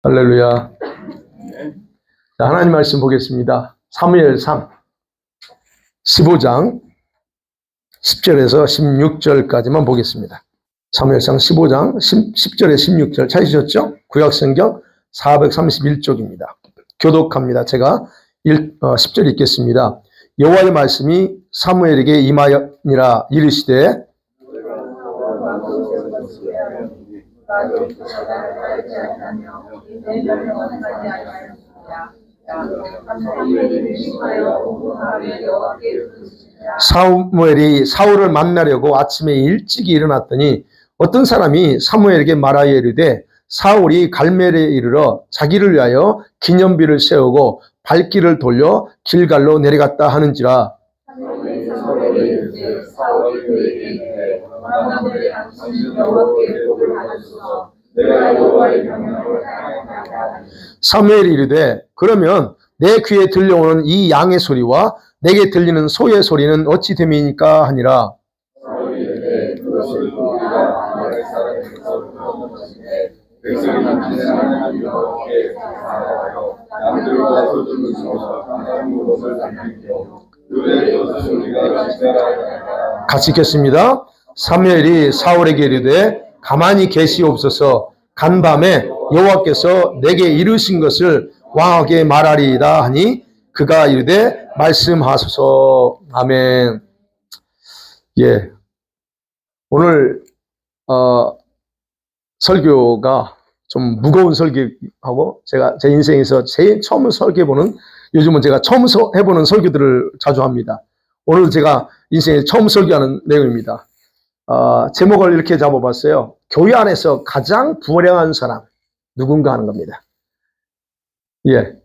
할렐루야. 자, 하나님 말씀 보겠습니다. 사무엘상 15장 10절에서 16절까지만 보겠습니다. 사무엘상 15장 10절에 16절 찾으셨죠? 구약성경 431쪽입니다. 교독합니다. 제가 10절 읽겠습니다. 여호와의 말씀이 사무엘에게 임하니라 이르시되 사무엘이 사울을 만나려고 아침에 일찍이 일어났더니 어떤 사람이 사무엘에게 말하여 이르되 사울이 갈멜에 이르러 자기를 위하여 기념비를 세우고 발길을 돌려 길갈로 내려갔다 하는지라. 사무엘이 이르되 그러면 내 귀에 들려오는 이 양의 소리와 내게 들리는 소의 소리는 어찌 됨이니까 하니라. 같이 읽겠습니다. 사무엘이 사울에게 이르되 가만히 계시옵소서. 간밤에 여호와께서 내게 이르신 것을 왕에게 말하리이다 하니 그가 이르되 말씀하소서. 아멘. 예, 오늘 설교가 좀 무거운 설교하고 제가 제 인생에서 제일 처음 설교해보는, 요즘은 제가 처음 해보는 설교들을 자주 합니다. 오늘 제가 인생에 처음 설교하는 내용입니다. 제목을 이렇게 잡아봤어요. 교회 안에서 가장 불행한 사람 누군가 하는 겁니다. 예,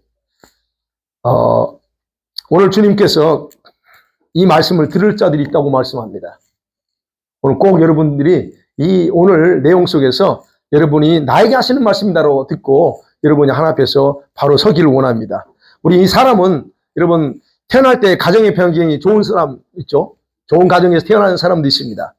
오늘 주님께서 이 말씀을 들을 자들이 있다고 말씀합니다. 오늘 꼭 여러분들이 이 오늘 내용 속에서 여러분이 나에게 하시는 말씀이다로 듣고 여러분이 하나 앞에서 바로 서기를 원합니다. 우리 이 사람은 여러분 태어날 때 가정의 평경이 좋은 사람 있죠. 좋은 가정에서 태어나는 사람도 있습니다.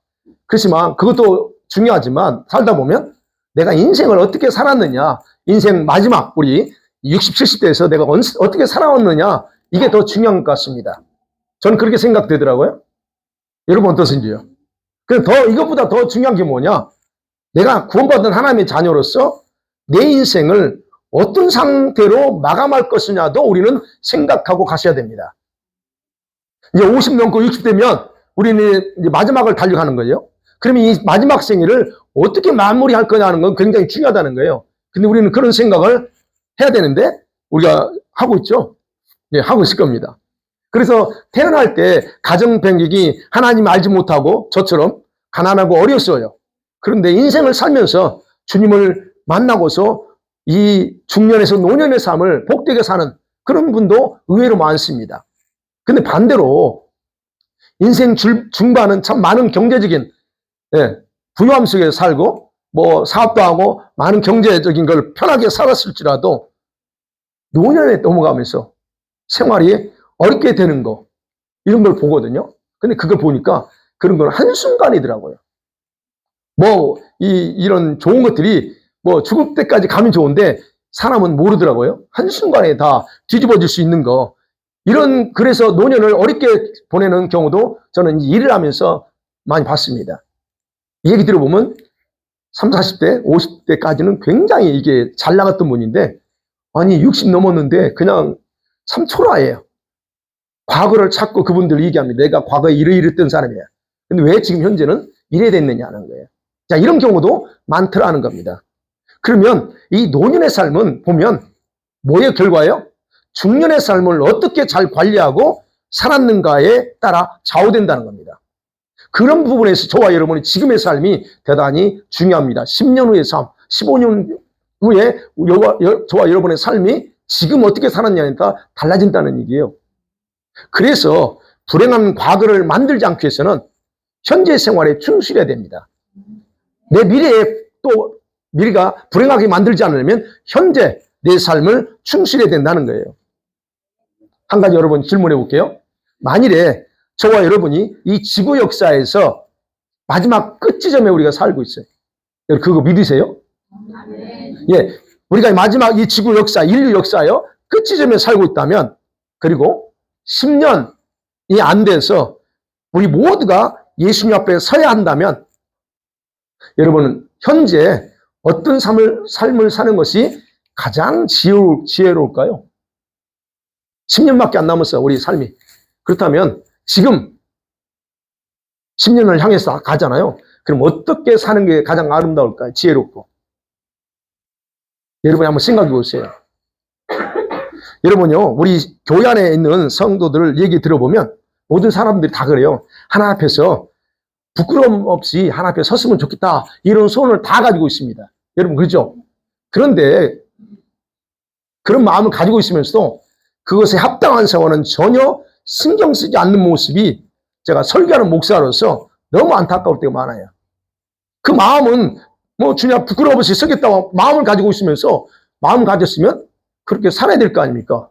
그렇지만 그것도 중요하지만 살다 보면 내가 인생을 어떻게 살았느냐, 인생 마지막 우리 60, 70대에서 내가 어떻게 살아왔느냐, 이게 더 중요한 것 같습니다. 저는 그렇게 생각되더라고요. 여러분 어떠신지요? 더 이것보다 더 중요한 게 뭐냐? 내가 구원받은 하나님의 자녀로서 내 인생을 어떤 상태로 마감할 것이냐도 우리는 생각하고 가셔야 됩니다. 이제 50 넘고 60대면 우리는 이제 마지막을 달려가는 거예요. 그러면 이 마지막 생애를 어떻게 마무리할 거냐 하는 건 굉장히 중요하다는 거예요. 근데 우리는 그런 생각을 해야 되는데 우리가 하고 있죠. 예, 하고 있을 겁니다. 그래서 태어날 때 가정 병력이 하나님 알지 못하고 저처럼 가난하고 어렸어요. 그런데 인생을 살면서 주님을 만나고서 이 중년에서 노년의 삶을 복되게 사는 그런 분도 의외로 많습니다. 근데 반대로 인생 중반은 참 많은 경제적인 부유함 속에 살고 뭐 사업도 하고 많은 경제적인 걸 편하게 살았을지라도 노년에 넘어가면서 생활이 어렵게 되는 거 이런 걸 보거든요. 근데 그걸 보니까 그런 건 한순간이더라고요. 뭐 이런 좋은 것들이 뭐 죽을 때까지 가면 좋은데 사람은 모르더라고요. 한순간에 다 뒤집어질 수 있는 거. 그래서 노년을 어렵게 보내는 경우도 저는 일을 하면서 많이 봤습니다. 이 얘기 들어보면 30, 40대, 50대까지는 굉장히 이게 잘 나갔던 분인데 아니 60 넘었는데 그냥 참 초라해요. 과거를 찾고 그분들 얘기합니다. 내가 과거에 이랬던 사람이야. 근데 왜 지금 현재는 이래 됐느냐는 거예요. 자, 이런 경우도 많더라는 겁니다. 그러면 이 노년의 삶은 보면 뭐의 결과예요? 중년의 삶을 어떻게 잘 관리하고 살았는가에 따라 좌우된다는 겁니다. 그런 부분에서 저와 여러분의 지금의 삶이 대단히 중요합니다. 10년 후의 삶, 15년 후에 저와 여러분의 삶이 지금 어떻게 살았냐에 따라 달라진다는 얘기예요. 그래서 불행한 과거를 만들지 않기 위해서는 현재 생활에 충실해야 됩니다. 내 미래에 또 미래가 불행하게 만들지 않으려면 현재 내 삶을 충실해야 된다는 거예요. 한 가지 여러분 질문해 볼게요. 만일에 저와 여러분이 이 지구 역사에서 마지막 끝 지점에 우리가 살고 있어요. 그거 믿으세요? 예, 우리가 마지막 이 지구 역사, 인류 역사요 끝 지점에 살고 있다면, 그리고 10년이 안 돼서 우리 모두가 예수님 앞에 서야 한다면, 여러분은 현재 어떤 삶을 사는 것이 가장 지혜로울까요? 10년밖에 안 남았어, 우리 삶이. 그렇다면 지금 10년을 향해서 가잖아요. 그럼 어떻게 사는 게 가장 아름다울까요? 지혜롭고. 여러분이 한번 생각해 보세요. 여러분요, 우리 교회 안에 있는 성도들 얘기 들어보면 모든 사람들이 다 그래요. 하나 앞에서 부끄러움 없이 하나 앞에 섰으면 좋겠다, 이런 소원을 다 가지고 있습니다. 여러분, 그렇죠? 그런데 그런 마음을 가지고 있으면서도 그것에 합당한 세월은 전혀 신경 쓰지 않는 모습이 제가 설교하는 목사로서 너무 안타까울 때가 많아요. 그 마음은 뭐 주님 부끄러움 없이 서겠다고 마음을 가지고 있으면서, 마음을 가졌으면 그렇게 살아야 될 거 아닙니까?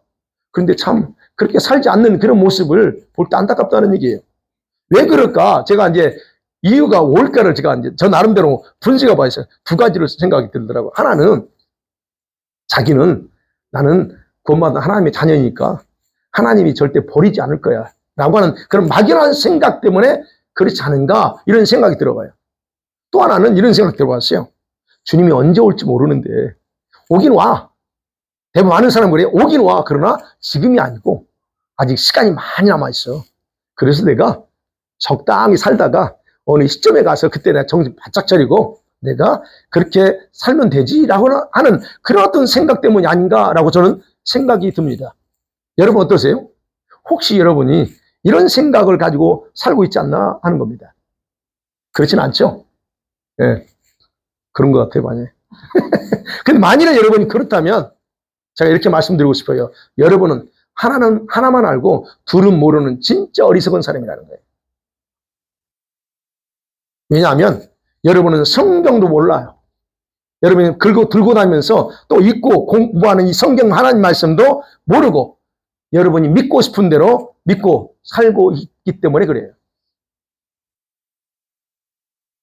그런데 참 그렇게 살지 않는 그런 모습을 볼 때 안타깝다는 얘기예요. 왜 그럴까? 제가 이제 이유가 뭘까를 제가 이제 저 나름대로 분析해 봐서 두 가지로 생각이 들더라고요. 하나는 자기는 나는 구원받은 하나님의 자녀니까 하나님이 절대 버리지 않을 거야 라고 하는 그런 막연한 생각 때문에 그렇지 않은가, 이런 생각이 들어봐요. 또 하나는 이런 생각 들어봤어요. 주님이 언제 올지 모르는데 오긴 와. 대부분 많은 사람들이 오긴 와. 그러나 지금이 아니고 아직 시간이 많이 남아있어. 그래서 내가 적당히 살다가 어느 시점에 가서 그때 내가 정신 바짝 차리고 내가 그렇게 살면 되지라고 하는 그런 어떤 생각 때문이 아닌가라고 저는 생각이 듭니다. 여러분 어떠세요? 혹시 여러분이 이런 생각을 가지고 살고 있지 않나 하는 겁니다. 그렇진 않죠? 예, 그런 것 같아요, 많이. 근데 만일에 여러분이 그렇다면 제가 이렇게 말씀드리고 싶어요. 여러분은 하나만 알고 둘은 모르는 진짜 어리석은 사람이라는 거예요. 왜냐하면 여러분은 성경도 몰라요. 여러분이 들고 다니면서 또 읽고 공부하는 이 성경 하나님 말씀도 모르고 여러분이 믿고 싶은 대로 믿고 살고 있기 때문에 그래요.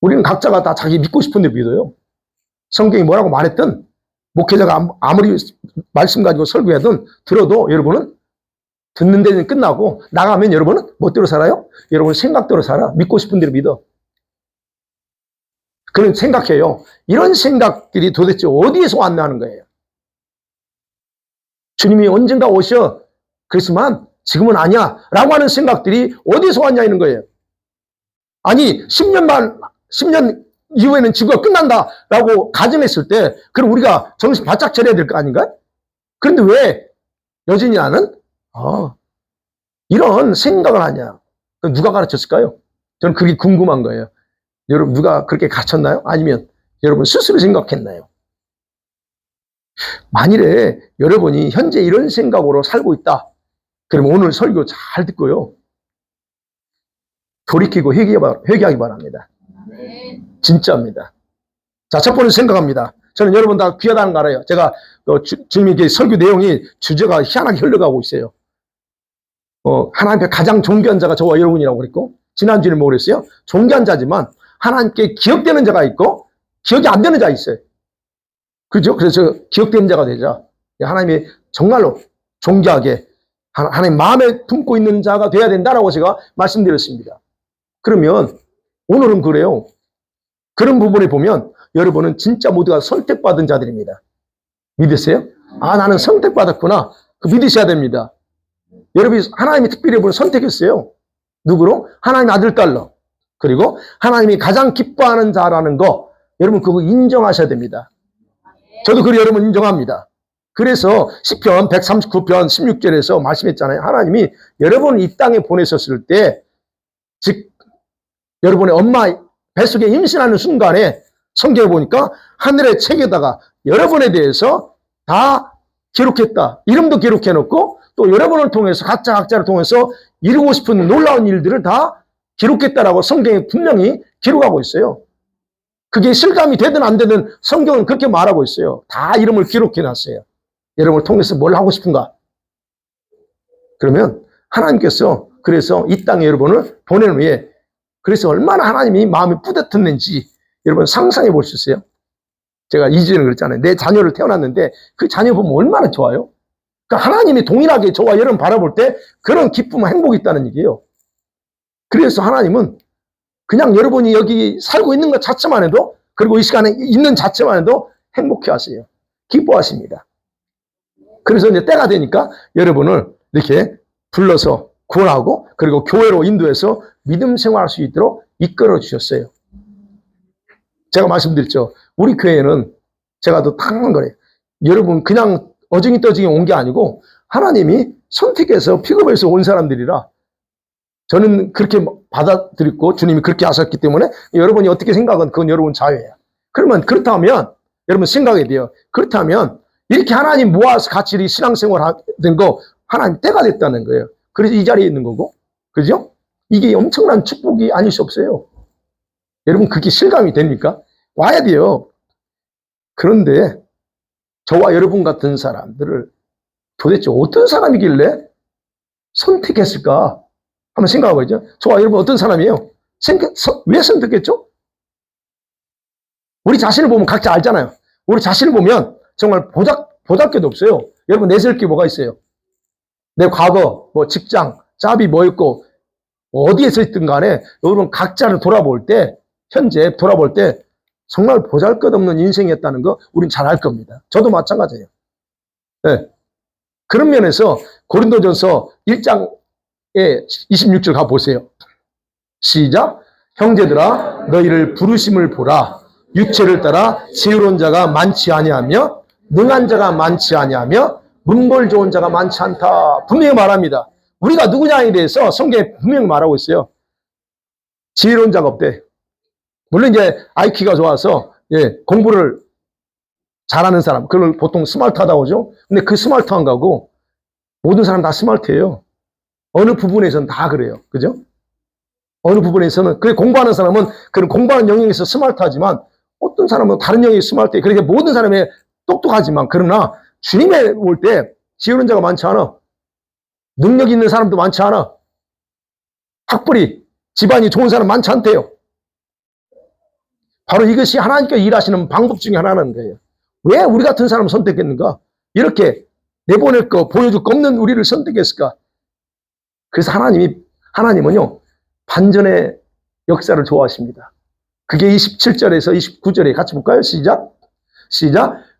우리는 각자가 다 자기 믿고 싶은 대로 믿어요. 성경이 뭐라고 말했든, 목회자가 아무리 말씀 가지고 설교하든 들어도 여러분은 듣는 데는 끝나고 나가면 여러분은 멋대로 살아요? 여러분 생각대로 살아. 믿고 싶은 대로 믿어. 그런 생각해요. 이런 생각들이 도대체 어디에서 왔나는 거예요. 주님이 언젠가 오셔. 그렇지만 지금은 아니야 라고 하는 생각들이 어디서 왔냐는 거예요. 아니 10년 이후에는 지구가 끝난다 라고 가정했을 때 그럼 우리가 정신 바짝 차려야 될 거 아닌가? 그런데 왜 여전히 나는 이런 생각을 하냐? 누가 가르쳤을까요? 저는 그게 궁금한 거예요. 여러분 누가 그렇게 가르쳤나요? 아니면 여러분 스스로 생각했나요? 만일에 여러분이 현재 이런 생각으로 살고 있다. 그러면 오늘 설교 잘 듣고요. 돌이키고 회개하기 바랍니다. 진짜입니다. 자, 첫 번째 생각합니다. 저는 여러분 다 귀하다는 거 알아요. 제가 지금 이게 설교 내용이 주제가 희한하게 흘러가고 있어요. 하나님께 가장 존귀한 자가 저와 여러분이라고 그랬고, 지난주에 뭐 그랬어요? 존귀한 자지만 하나님께 기억되는 자가 있고 기억이 안 되는 자가 있어요. 그죠? 그래서 기억되는 자가 되자. 하나님이 정말로 존귀하게 하나님 마음에 품고 있는 자가 돼야 된다라고 제가 말씀드렸습니다. 그러면 오늘은 그래요. 그런 부분에 보면 여러분은 진짜 모두가 선택받은 자들입니다. 믿으세요? 나는 선택받았구나. 그 믿으셔야 됩니다. 여러분이 하나님이 특별히 여러분을 선택했어요. 누구로? 하나님의 아들, 딸로. 그리고 하나님이 가장 기뻐하는 자라는 거, 여러분 그거 인정하셔야 됩니다. 저도 그걸 여러분 인정합니다. 그래서 시편 139편 16절에서 말씀했잖아요. 하나님이 여러분을 이 땅에 보내셨을 때, 즉 여러분의 엄마 뱃속에 임신하는 순간에 성경에 보니까 하늘의 책에다가 여러분에 대해서 다 기록했다. 이름도 기록해놓고 또 여러분을 통해서 각자를 통해서 이루고 싶은 놀라운 일들을 다 기록했다라고 성경에 분명히 기록하고 있어요. 그게 실감이 되든 안 되든 성경은 그렇게 말하고 있어요. 다 이름을 기록해놨어요. 여러분을 통해서 뭘 하고 싶은가? 그러면 하나님께서 그래서 이 땅에 여러분을 보내는 후에 그래서 얼마나 하나님이 마음이 뿌듯했는지 여러분 상상해 볼 수 있어요? 제가 2주 전에 그랬잖아요. 내 자녀를 태어났는데 그 자녀 보면 얼마나 좋아요? 그러니까 하나님이 동일하게 저와 여러분 바라볼 때 그런 기쁨, 행복이 있다는 얘기예요. 그래서 하나님은 그냥 여러분이 여기 살고 있는 것 자체만 해도, 그리고 이 시간에 있는 자체만 해도 행복해 하세요. 기뻐하십니다. 그래서 이제 때가 되니까 여러분을 이렇게 불러서 구원하고, 그리고 교회로 인도해서 믿음 생활할 수 있도록 이끌어 주셨어요. 제가 말씀드렸죠. 우리 교회는 제가 더 당한 거예요. 여러분 그냥 어중이 떠중이 온 게 아니고 하나님이 선택해서 픽업해서 온 사람들이라, 저는 그렇게 받아들였고 주님이 그렇게 하셨기 때문에 여러분이 어떻게 생각은 그건 여러분 자유예요. 그러면 그렇다면 여러분 생각이 돼요. 그렇다면 이렇게 하나님 모아서 같이 신앙생활 하는 거 하나님 때가 됐다는 거예요. 그래서 이 자리에 있는 거고, 그죠? 이게 엄청난 축복이 아닐 수 없어요. 여러분 그게 실감이 됩니까? 와야 돼요. 그런데 저와 여러분 같은 사람들을 도대체 어떤 사람이길래 선택했을까? 한번 생각해보죠. 저와 여러분 어떤 사람이에요? 왜 선택했죠? 우리 자신을 보면 각자 알잖아요. 우리 자신을 보면 정말 보잘것도 없어요. 여러분 내세울 게 뭐가 있어요? 내 과거, 뭐 직장, 잡이 뭐였고 어디에서 있든 간에 여러분 각자를 돌아볼 때, 현재 돌아볼 때 정말 보잘것없는 인생이었다는 거 우린 잘 알 겁니다. 저도 마찬가지예요. 네. 그런 면에서 고린도전서 1장에 26절 가보세요. 시작. 형제들아 너희를 부르심을 보라. 육체를 따라 지혜로운 자가 많지 아니하며 능한 자가 많지 아니하며 문벌 좋은 자가 많지 않다. 분명히 말합니다. 우리가 누구냐에 대해서 성경에 분명히 말하고 있어요. 지혜로운 자가 없대. 물론 이제 IQ가 좋아서 공부를 잘하는 사람, 그걸 보통 스마트하다고 하죠. 근데 그 스마트한 거고 모든 사람 다 스마트해요. 어느 부분에서는 다 그래요. 그죠? 어느 부분에서는, 그래 공부하는 사람은 그런 공부하는 영역에서 스마트하지만 어떤 사람은 다른 영역이 스마트해. 그러니까 모든 사람이 똑똑하지만, 그러나 주님에 올 때 지혜로운 자가 많지 않아. 능력 있는 사람도 많지 않아. 학벌이, 집안이 좋은 사람 많지 않대요. 바로 이것이 하나님께서 일하시는 방법 중에 하나는 거예요. 왜 우리 같은 사람을 선택했는가? 이렇게 내보낼 거, 보여줄 거 없는 우리를 선택했을까? 그래서 하나님은요, 반전의 역사를 좋아하십니다. 그게 27절에서 29절에 같이 볼까요? 시작.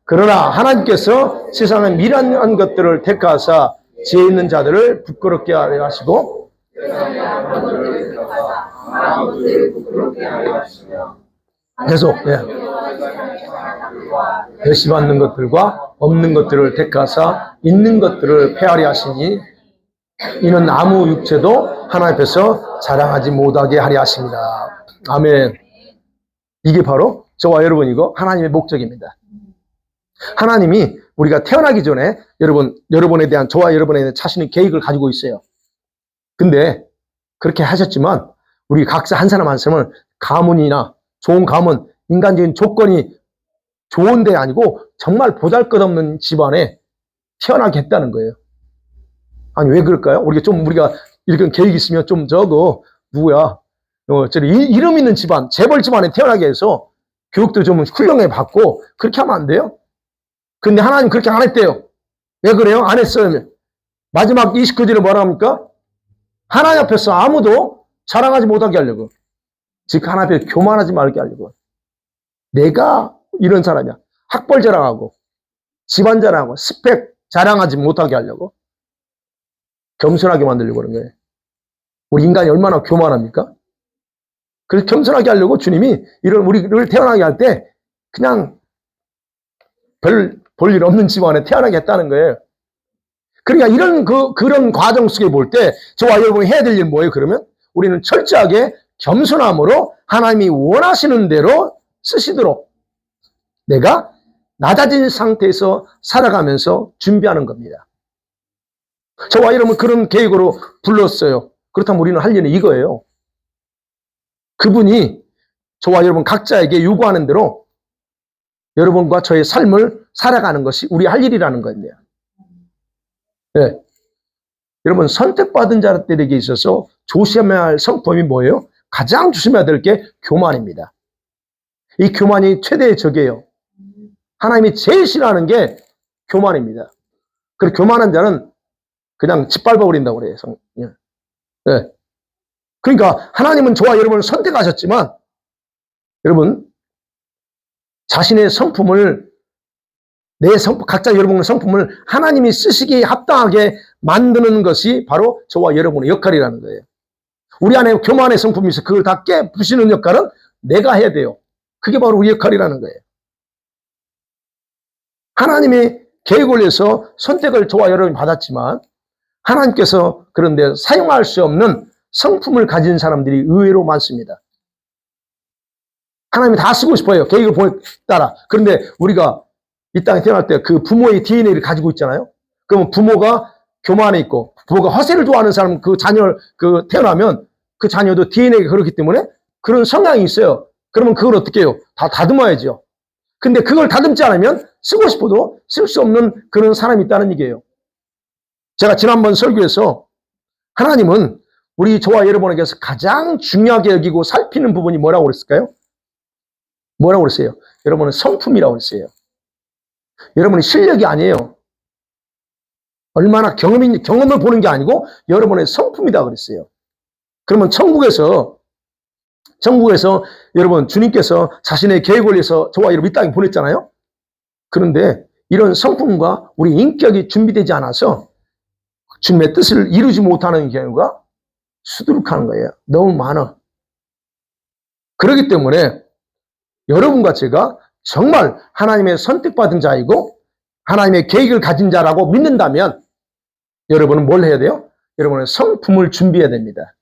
그러나 하나님께서 세상의 미련한 것들을 택하사 지혜 있는 자들을 부끄럽게 하려 하시고, 계속 멸시받는 것들과 없는 것들을 택하사 있는 것들을 폐하려 하시니 이는 아무 육체도 하나님 앞에서 자랑하지 못하게 하려 하십니다. 아멘. 이게 바로 저와 여러분이고 하나님의 목적입니다. 하나님이 우리가 태어나기 전에 여러분에 대한, 저와 여러분에 대한 자신의 계획을 가지고 있어요. 근데 그렇게 하셨지만 우리 각자 한 사람 한 사람을 가문이나 좋은 가문, 인간적인 조건이 좋은 데 아니고 정말 보잘것없는 집안에 태어나게 했다는 거예요. 아니 왜 그럴까요? 우리가 이렇게 계획이 있으면 좀 누구야? 이름 있는 집안, 재벌 집안에 태어나게 해서 교육도 좀 훌륭하게 받고 그렇게 하면 안 돼요? 근데 하나님 그렇게 안 했대요. 왜 그래요? 안 했어요. 마지막 29절에 뭐라 합니까? 하나님 앞에서 아무도 자랑하지 못하게 하려고. 즉 하나님 앞에 교만하지 말게 하려고. 내가 이런 사람이야. 학벌 자랑하고 집안 자랑하고 스펙 자랑하지 못하게 하려고. 겸손하게 만들려고 그런 거예요. 우리 인간이 얼마나 교만합니까? 그래서 겸손하게 하려고 주님이 이런 우리를 태어나게 할 때 그냥 별 볼 일 없는 집안에 태어나게 했다는 거예요. 그러니까 그런 과정 속에 볼 때 저와 여러분이 해야 될 일은 뭐예요? 그러면 우리는 철저하게 겸손함으로 하나님이 원하시는 대로 쓰시도록 내가 낮아진 상태에서 살아가면서 준비하는 겁니다. 저와 여러분 그런 계획으로 불렀어요. 그렇다면 우리는 할 일은 이거예요. 그분이 저와 여러분 각자에게 요구하는 대로 여러분과 저의 삶을 살아가는 것이 우리 할 일이라는 거예요. 네. 여러분 선택받은 자들에게 있어서 조심해야 할 성품이 뭐예요? 가장 조심해야 될 게 교만입니다. 이 교만이 최대의 적이에요. 하나님이 제일 싫어하는 게 교만입니다. 그리고 교만한 자는 그냥 짓밟아 버린다고 그래요. 네. 그러니까 하나님은 저와 여러분을 선택하셨지만 여러분 자신의 성품을 각자 여러분의 성품을 하나님이 쓰시기에 합당하게 만드는 것이 바로 저와 여러분의 역할이라는 거예요. 우리 안에 교만의 성품이 있어 그걸 다 깨부시는 역할은 내가 해야 돼요. 그게 바로 우리 역할이라는 거예요. 하나님의 계획을 위해서 선택을 저와 여러분이 받았지만 하나님께서 그런데 사용할 수 없는 성품을 가진 사람들이 의외로 많습니다. 하나님이 다 쓰고 싶어요. 계획을 따라. 그런데 우리가 이 땅에 태어날 때 그 부모의 DNA를 가지고 있잖아요. 그러면 부모가 교만에 있고 부모가 허세를 좋아하는 사람 태어나면 그 자녀도 DNA가 그렇기 때문에 그런 성향이 있어요. 그러면 그걸 어떻게 해요? 다 다듬어야죠. 근데 그걸 다듬지 않으면 쓰고 싶어도 쓸 수 없는 그런 사람이 있다는 얘기예요. 제가 지난번 설교에서 하나님은 저와 여러분에게서 가장 중요하게 여기고 살피는 부분이 뭐라고 그랬을까요? 뭐라고 그랬어요? 여러분은 성품이라고 그랬어요. 여러분의 실력이 아니에요. 얼마나 경험을 보는 게 아니고 여러분의 성품이다 그랬어요. 그러면 천국에서 여러분 주님께서 자신의 계획을 위해서 저와 여러분 이 땅에 보냈잖아요. 그런데 이런 성품과 우리 인격이 준비되지 않아서 주님의 뜻을 이루지 못하는 경우가 수두룩한 거예요. 너무 많아. 그렇기 때문에 여러분과 제가 정말 하나님의 선택받은 자이고 하나님의 계획을 가진 자라고 믿는다면 여러분은 뭘 해야 돼요? 여러분은 성품을 준비해야 됩니다.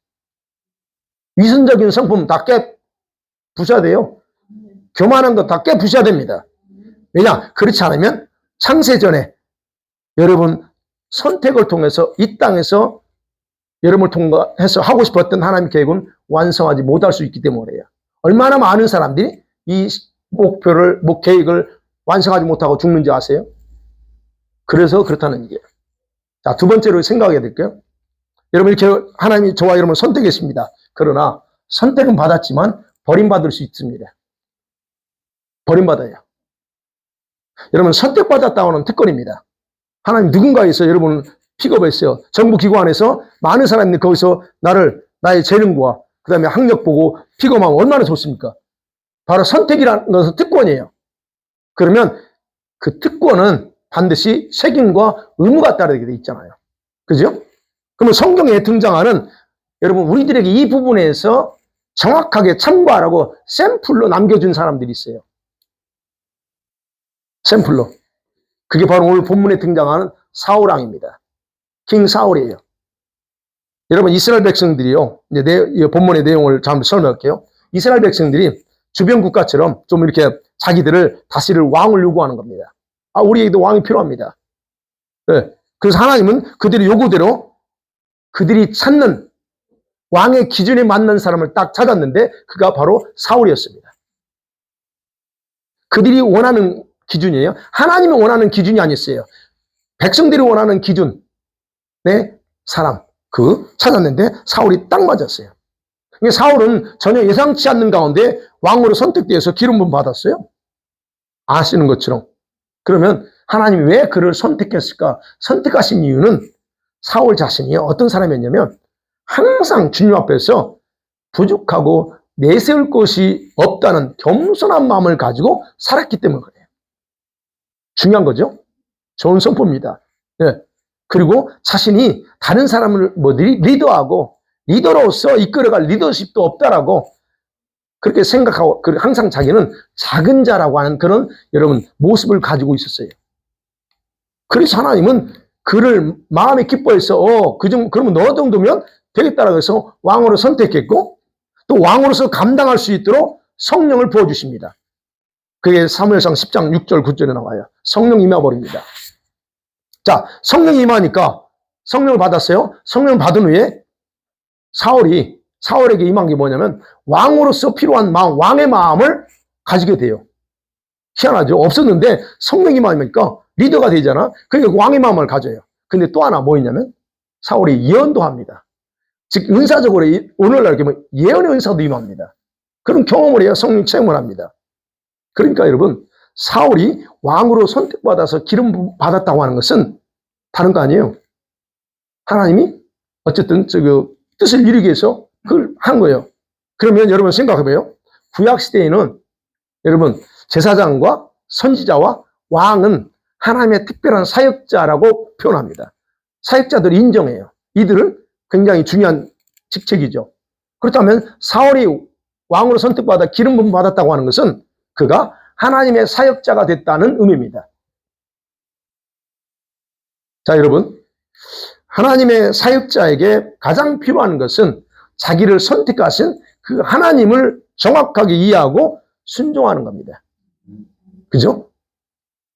위선적인 성품 다 깨부셔야 돼요. 교만한 것 다 깨부셔야 됩니다. 왜냐? 그렇지 않으면 창세전에 여러분 선택을 통해서 이 땅에서 여러분을 통해서 하고 싶었던 하나님의 계획은 완성하지 못할 수 있기 때문에요. 얼마나 많은 사람들이 이 계획을 완성하지 못하고 죽는지 아세요? 그래서 그렇다는 얘기예요. 자, 두 번째로 생각해야 될게요. 여러분 이렇게 하나님이 저와 여러분을 선택했습니다. 그러나 선택은 받았지만 버림받을 수 있습니다. 버림받아요. 여러분 선택받았다고 하는 특권입니다. 하나님 누군가에서 여러분을 픽업했어요. 정부 기관에서 많은 사람들이 거기서 나의 재능과 그 다음에 학력 보고 픽업하면 얼마나 좋습니까? 바로 선택이라는 것은 특권이에요. 그러면 그 특권은 반드시 책임과 의무가 따르게 돼 있잖아요. 그죠? 그러면 성경에 등장하는 여러분 우리들에게 이 부분에서 정확하게 참고하라고 샘플로 남겨준 사람들이 있어요. 샘플로. 그게 바로 오늘 본문에 등장하는 사울왕입니다. 킹 사울이에요. 여러분 이스라엘 백성들이요. 이제 본문의 내용을 잠깐 설명할게요. 이스라엘 백성들이 주변 국가처럼 좀 이렇게 자기들을 다스릴 왕을 요구하는 겁니다. 우리에게도 왕이 필요합니다. 네. 그래서 하나님은 그들의 요구대로 그들이 찾는 왕의 기준에 맞는 사람을 딱 찾았는데 그가 바로 사울이었습니다. 그들이 원하는 기준이에요. 하나님이 원하는 기준이 아니었어요. 백성들이 원하는 기준, 사람, 찾았는데 사울이 딱 맞았어요. 사울은 전혀 예상치 않는 가운데 왕으로 선택되어서 기름 부음 받았어요. 아시는 것처럼. 그러면 하나님이 왜 그를 선택했을까? 선택하신 이유는 사울 자신이 어떤 사람이었냐면 항상 주님 앞에서 부족하고 내세울 것이 없다는 겸손한 마음을 가지고 살았기 때문에 그래요. 중요한 거죠. 좋은 성품입니다. 네. 그리고 자신이 다른 사람을 리더하고 리더로서 이끌어갈 리더십도 없다라고 그렇게 생각하고 항상 자기는 작은 자라고 하는 그런 여러분 모습을 가지고 있었어요. 그래서 하나님은 그를 마음에 기뻐해서 그러면 너 정도면 되겠다라고 해서 왕으로 선택했고 또 왕으로서 감당할 수 있도록 성령을 부어주십니다. 그게 사무엘상 10장 6절 9절에 나와요. 성령 임해버립니다. 자, 성령 임하니까 성령을 받았어요. 성령을 받은 후에 사울에게 임한 게 뭐냐면 왕으로서 필요한 마음, 왕의 마음을 가지게 돼요. 희한하죠? 없었는데 성령 임하니까 리더가 되잖아. 그러니까 왕의 마음을 가져요. 근데 또 하나 뭐 있냐면 사울이 예언도 합니다. 즉 은사적으로 오늘날 예언의 은사도 임합니다. 그런 경험을 해야 성령 체험을 합니다. 그러니까 여러분 사울이 왕으로 선택받아서 기름 받았다고 하는 것은 다른 거 아니에요. 하나님이 어쨌든 뜻을 이루기 위해서 그걸 한 거예요. 그러면 여러분 생각해봐요. 구약시대에는 여러분 제사장과 선지자와 왕은 하나님의 특별한 사역자라고 표현합니다. 사역자들을 인정해요. 이들은 굉장히 중요한 직책이죠. 그렇다면 사울이 왕으로 선택받아 기름 부음 받았다고 하는 것은 그가 하나님의 사역자가 됐다는 의미입니다. 자, 여러분, 하나님의 사역자에게 가장 필요한 것은 자기를 선택하신 그 하나님을 정확하게 이해하고 순종하는 겁니다. 그죠?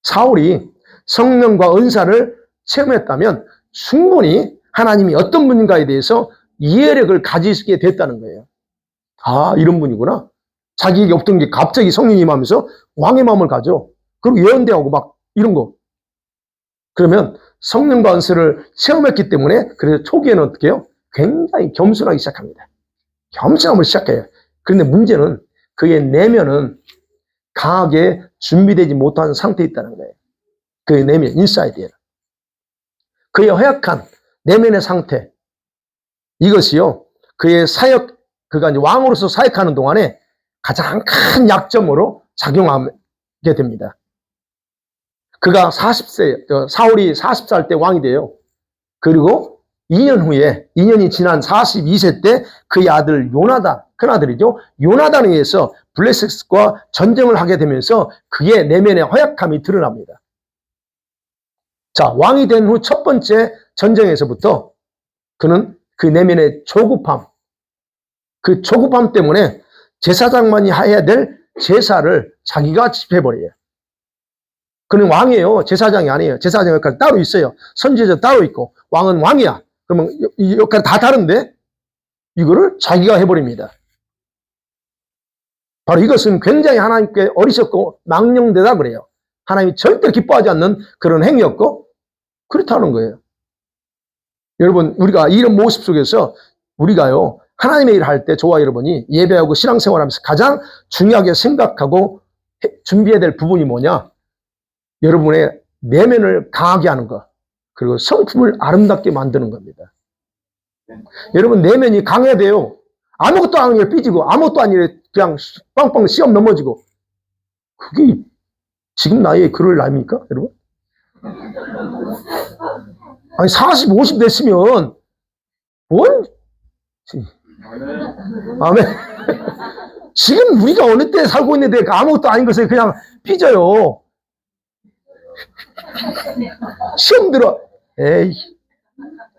사울이 성령과 은사를 체험했다면 충분히 하나님이 어떤 분인가에 대해서 이해력을 가지게 됐다는 거예요. 아, 이런 분이구나. 자기에게 없던 게 갑자기 성령이 임하면서 왕의 마음을 가져. 그리고 예언대하고 막 이런 거. 그러면 성령과 은사를 체험했기 때문에 그래서 초기에는 어떻게 해요? 굉장히 겸손하기 시작합니다. 겸손함을 시작해요. 그런데 문제는 그의 내면은 강하게 준비되지 못한 상태에 있다는 거예요. 그의 내면, 인사이드에. 그의 허약한 내면의 상태. 이것이요, 그의 사역, 그가 이제 왕으로서 사역하는 동안에 가장 큰 약점으로 작용하게 됩니다. 그가 40세, 사울이 40살 때 왕이 돼요. 그리고 2년 후에, 2년이 지난 42세 때 그의 아들 요나단, 큰 아들이죠. 요나단에 의해서 블레셋과 전쟁을 하게 되면서 그의 내면의 허약함이 드러납니다. 자, 왕이 된 후 첫 번째 전쟁에서부터 그는 그 내면의 조급함, 그 조급함 때문에 제사장만이 해야 될 제사를 자기가 집해버려요. 그는 왕이에요. 제사장이 아니에요. 제사장 역할 따로 있어요. 선지자 따로 있고 왕은 왕이야. 그러면 이 역할이 다 다른데 이거를 자기가 해버립니다. 바로 이것은 굉장히 하나님께 어리석고 망령되다 그래요. 하나님이 절대 기뻐하지 않는 그런 행위였고 그렇다는 거예요. 여러분, 우리가 이런 모습 속에서 우리가요, 하나님의 일을 할 때 저와 여러분이 예배하고 신앙생활하면서 가장 중요하게 생각하고 준비해야 될 부분이 뭐냐? 여러분의 내면을 강하게 하는 것, 그리고 성품을 아름답게 만드는 겁니다. 여러분, 내면이 강해야 돼요. 아무것도 아니래 삐지고 아무것도 아니래 그냥 빵빵 시험 넘어지고, 그게 지금 나이에 그럴 나이입니까, 여러분? 아니 40, 50 됐으면 뭔? 아멘. 지금 우리가 어느 때 살고 있는데 아무것도 아닌 것을 그냥 삐져요. 시험 들어. 에이.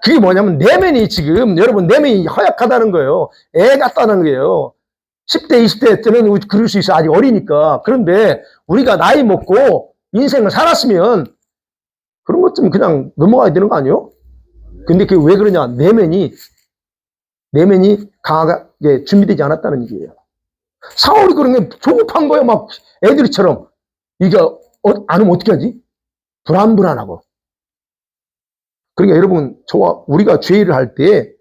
그게 뭐냐면 내면이 지금 여러분 내면이 허약하다는 거예요. 애 같다는 거예요. 10대, 20대 때는 그럴 수 있어. 아직 어리니까. 그런데 우리가 나이 먹고 인생을 살았으면 그런 것 좀 그냥 넘어가야 되는 거 아니에요? 근데 그게 왜 그러냐? 내면이 강하게 준비되지 않았다는 얘기예요. 사울이 그런 게 조급한 거예요. 막 애들처럼. 이게 안 하면 어떻게 하지? 불안하고. 그러니까 여러분, 우리가 죄를 할 때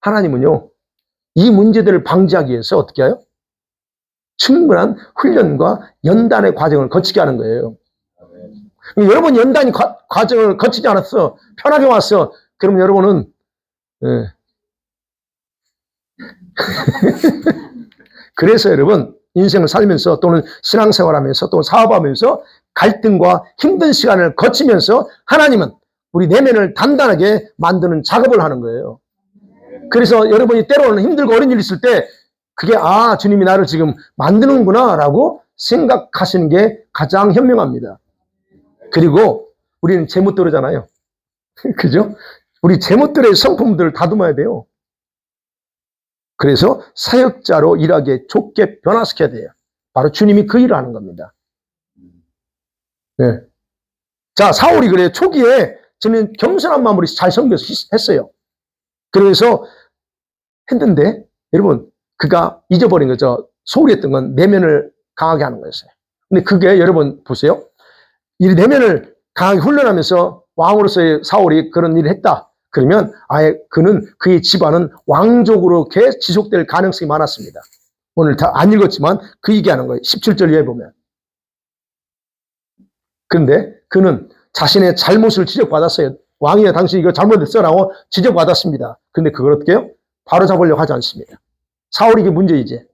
하나님은요, 이 문제들을 방지하기 위해서 어떻게 해요? 충분한 훈련과 연단의 과정을 거치게 하는 거예요. 여러분 연단이 과정을 거치지 않았어. 편하게 왔어. 그럼 여러분은 그래서 여러분 인생을 살면서 또는 신앙생활하면서 또는 사업하면서 갈등과 힘든 시간을 거치면서 하나님은 우리 내면을 단단하게 만드는 작업을 하는 거예요. 그래서 여러분이 때로는 힘들고 어려운 일 있을 때 그게 주님이 나를 지금 만드는구나 라고 생각하시는 게 가장 현명합니다. 그리고 우리는 제멋대로잖아요. 그죠? 우리 제멋대로의 성품들을 다듬어야 돼요. 그래서 사역자로 일하게 좋게 변화시켜야 돼요. 바로 주님이 그 일을 하는 겁니다. 네. 자, 사울이 그래요. 초기에 저는 겸손한 마음으로 잘 섬겨서 했어요. 그래서 했는데 여러분 그가 잊어버린 거죠. 소홀히 했던 건 내면을 강하게 하는 거였어요. 근데 그게 여러분 보세요. 이 내면을 강하게 훈련하면서 왕으로서의 사울이 그런 일을 했다. 그러면 아예 그의 집안은 왕족으로 계속 지속될 가능성이 많았습니다. 오늘 다 안 읽었지만 그 얘기하는 거예요. 17절 이하에 보면. 그런데 그는 자신의 잘못을 지적받았어요. 왕이야 당신 이거 잘못했어라고 지적받았습니다. 근데 그걸 어떻게 해요? 바로 잡으려고 하지 않습니다. 사울이 이게 문제이지.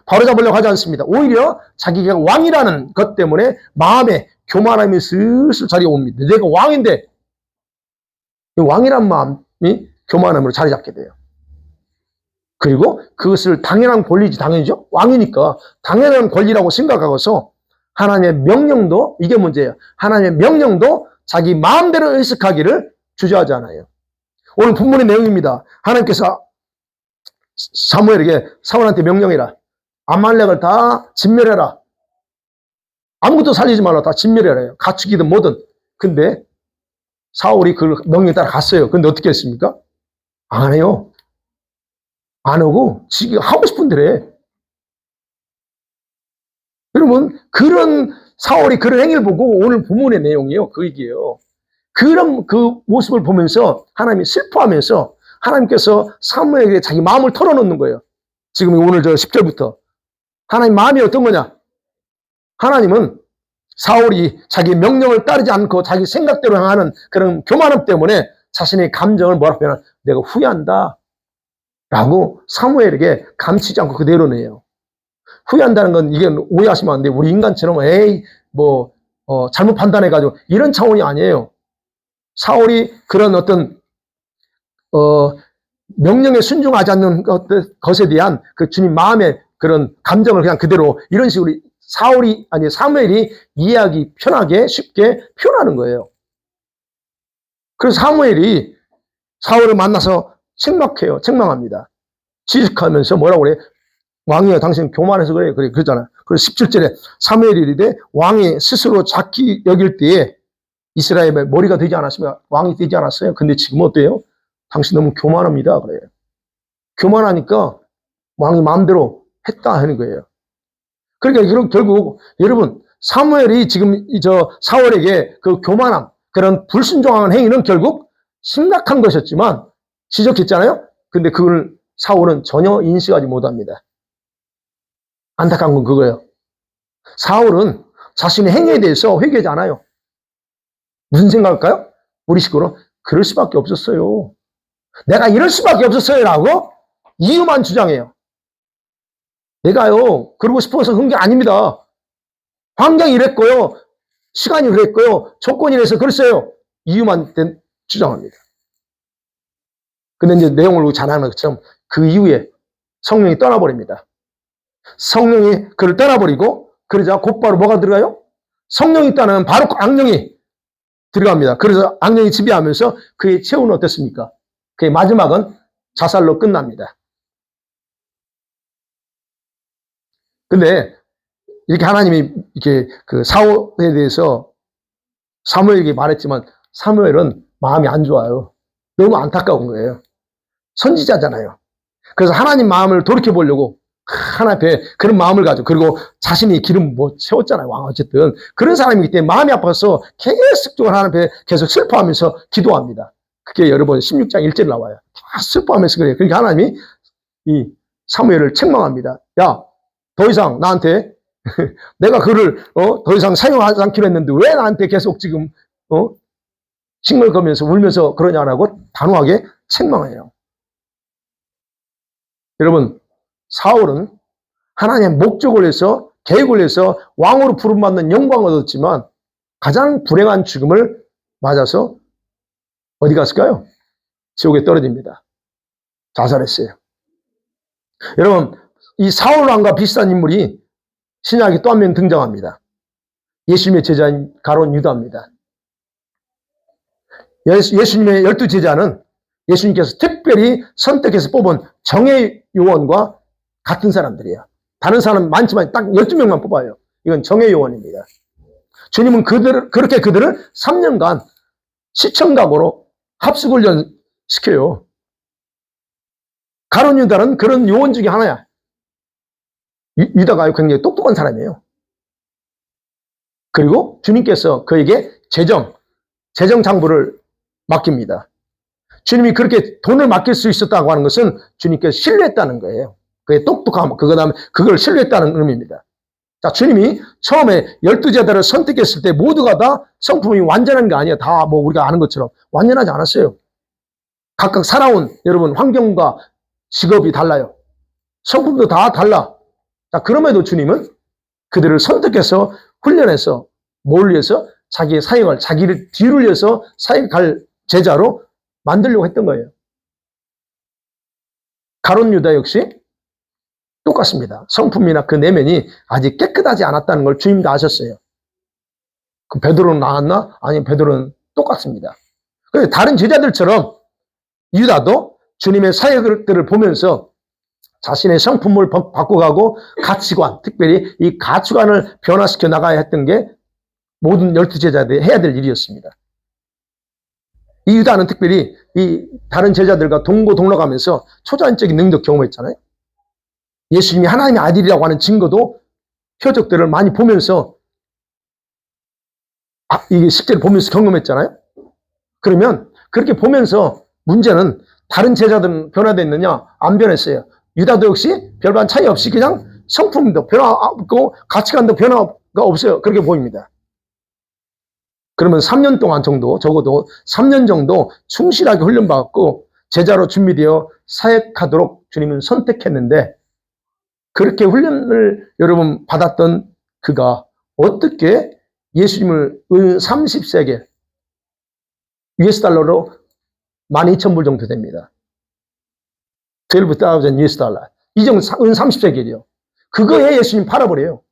바로 잡으려고 하지 않습니다. 오히려 자기가 왕이라는 것 때문에 마음에 교만함이 슬슬 자리에 옵니다. 내가 왕인데 왕이란 마음이 교만함으로 자리 잡게 돼요. 그리고 그것을 당연한 권리지, 당연히죠. 왕이니까 당연한 권리라고 생각하고서 하나님의 명령도, 이게 문제예요. 하나님의 명령도 자기 마음대로 해석하기를 주저하지 않아요. 오늘 본문의 내용입니다. 하나님께서 사무엘에게 사울한테 명령해라. 아말렉을 다 진멸해라. 아무것도 살리지 말라. 다 진멸해라. 가축이든 뭐든. 근데 사울이 그 명령에 따라 갔어요. 근데 어떻게 했습니까? 안 해요. 안 하고 지가 하고 싶은 대로 해. 여러분, 그런 사울이 그런 행위를 보고 오늘 본문의 내용이에요. 그 얘기예요. 그런 그 모습을 보면서 하나님이 슬퍼하면서 하나님께서 사무엘에게 자기 마음을 털어놓는 거예요. 지금 오늘 저 10절부터. 하나님 마음이 어떤 거냐? 하나님은 사울이 자기 명령을 따르지 않고 자기 생각대로 하는 그런 교만함 때문에 자신의 감정을 뭐라고 표현하냐? 내가 후회한다. 라고 사무엘에게 감추지 않고 그대로 내요. 후회한다는 건 이게 오해하시면 안 돼요. 우리 인간처럼 에이 잘못 판단해가지고 이런 차원이 아니에요. 사울이 그런 어떤 명령에 순종하지 않는 것에 대한 그 주님 마음의 그런 감정을 그냥 그대로 이런 식으로 사무엘이 이해하기 편하게 쉽게 표현하는 거예요. 그래서 사무엘이 사울을 만나서 책망합니다. 지적하면서 뭐라고 그래? 왕이여 당신 교만해서 그래. 그러잖아. 그래서 17절에 사무엘이 이르되 왕이 스스로 작게 여길 때에 이스라엘의 머리가 되지 않았으면 왕이 되지 않았어요. 근데 지금 어때요? 당신 너무 교만합니다. 그래요. 교만하니까 왕이 마음대로 했다 하는 거예요. 그러니까 결국 여러분 사무엘이 지금 사울에게 그 교만함, 그런 불순종한 행위는 결국 심각한 것이었지만 지적했잖아요. 근데 그걸 사울은 전혀 인식하지 못합니다. 안타까운 건 그거예요. 사울은 자신의 행위에 대해서 회개하지 않아요. 무슨 생각할까요? 우리 식으로 그럴 수밖에 없었어요. 내가 이럴 수밖에 없었어요 라고 이유만 주장해요. 내가요 그러고 싶어서 그런 게 아닙니다. 환경이 이랬고요. 시간이 그랬고요. 조건이 이래서 그랬어요. 이유만 주장합니다. 근데 이제 내용을 잘 아는 것처럼 그 이후에 성령이 떠나버립니다. 성령이 그를 떠나버리고 그러자 곧바로 뭐가 들어가요? 성령이 있다는 바로 악령이 들어갑니다. 그래서 악령이 지배하면서 그의 최후는 어땠습니까? 그의 마지막은 자살로 끝납니다. 근데 이렇게 하나님이 이렇게 그 사울에 대해서 사무엘에게 말했지만 사무엘은 마음이 안 좋아요. 너무 안타까운 거예요. 선지자잖아요. 그래서 하나님 마음을 돌이켜 보려고 하나님 앞에 그런 마음을 가지고 그리고 자신이 기름 채웠잖아요. 왕 어쨌든 그런 사람이기 때문에 마음이 아파서 계속적으로 하나님 앞에 계속 슬퍼하면서 기도합니다. 그게 여러분 16장 1절에 나와요. 다 슬퍼하면서 그래요. 그러니까 하나님이 이 사무엘을 책망합니다. 야, 더 이상 나한테 내가 그를 더 이상 사용하지 않기로 했는데 왜 나한테 계속 지금 싱글거리면서 울면서 그러냐라고 단호하게 책망해요. 여러분 사울은 하나님의 목적을 해서 계획을 해서 왕으로 부름받는 영광을 얻었지만 가장 불행한 죽음을 맞아서 어디 갔을까요? 지옥에 떨어집니다. 자살했어요. 여러분 이 사울 왕과 비슷한 인물이 신약에 또 한 명 등장합니다. 예수님의 제자인 가룟 유다입니다. 예수님의 12제자는 예수님께서 특별히 선택해서 뽑은 정의 요원과 같은 사람들이에요. 다른 사람 많지만 딱 12명만 뽑아요. 이건 정의 요원입니다. 주님은 그렇게 그들을 3년간 시청각으로 합숙훈련 시켜요. 가룟 유다는 그런 요원 중에 하나야. 유다가 굉장히 똑똑한 사람이에요. 그리고 주님께서 그에게 재정 장부를 맡깁니다. 주님이 그렇게 돈을 맡길 수 있었다고 하는 것은 주님께서 신뢰했다는 거예요. 그의 똑똑함, 그걸 신뢰했다는 의미입니다. 자, 주님이 처음에 12제자를 선택했을 때 모두가 다 성품이 완전한 게 아니에요. 다 뭐 우리가 아는 것처럼 완전하지 않았어요. 각각 살아온 여러분 환경과 직업이 달라요. 성품도 다 달라. 자, 그럼에도 주님은 그들을 선택해서 훈련해서 뭘 위해서? 자기의 사역을, 자기를 뒤를 위해서 사역할 제자로 만들려고 했던 거예요. 가룟 유다 역시 똑같습니다. 성품이나 그 내면이 아직 깨끗하지 않았다는 걸 주님도 아셨어요. 그 베드로는 나았나? 아니, 베드로는 똑같습니다. 그래서 다른 제자들처럼 유다도 주님의 사역들을 보면서 자신의 성품을 바꿔가고 가치관, 특별히 이 가치관을 변화시켜 나가야 했던 게 모든 12제자들이 해야 될 일이었습니다. 이 유다는 특별히 이 다른 제자들과 동고동락하면서 초자연적인 능력 경험했잖아요. 예수님이 하나님의 아들이라고 하는 증거도 표적들을 많이 보면서 이게 실제로 보면서 경험했잖아요. 그러면 그렇게 보면서 문제는 다른 제자들은 변화됐느냐? 안 변했어요. 유다도 역시 별반 차이 없이 그냥 성품도 변화 없고 가치관도 변화가 없어요. 그렇게 보입니다. 그러면 3년 동안 정도, 적어도 3년 정도 충실하게 훈련받았고 제자로 준비되어 사역하도록 주님은 선택했는데 그렇게 훈련을 여러분 받았던 그가 어떻게 예수님을 30세계 US 달러로 12,000불 정도 됩니다. 12,000 US 달러. 이 정도 30세계이요. 그거에 예수님 팔아버려요.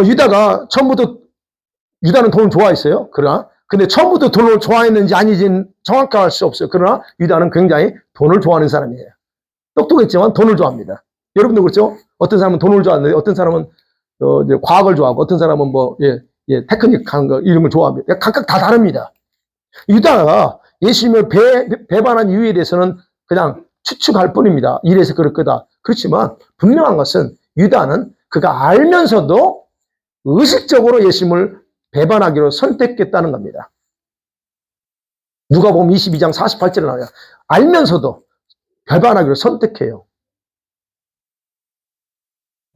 유다가 처음부터 유다는 돈을 좋아했어요. 근데 처음부터 돈을 좋아했는지 아닌지는 정확히 알 수 없어요. 그러나 유다는 굉장히 돈을 좋아하는 사람이에요. 똑똑했지만 돈을 좋아합니다. 여러분도 그렇죠? 어떤 사람은 돈을 좋아하는데 어떤 사람은 이제 과학을 좋아하고 어떤 사람은 테크닉 하는 거 이런 걸 좋아합니다. 각각 다 다릅니다. 유다가 예수님을 배반한 이유에 대해서는 그냥 추측할 뿐입니다. 이래서 그럴 거다. 그렇지만 분명한 것은 유다는 그가 알면서도 의식적으로 예수님을 배반하기로 선택했다는 겁니다. 누가복음 22장 48절에 나와요. 알면서도 배반하기로 선택해요.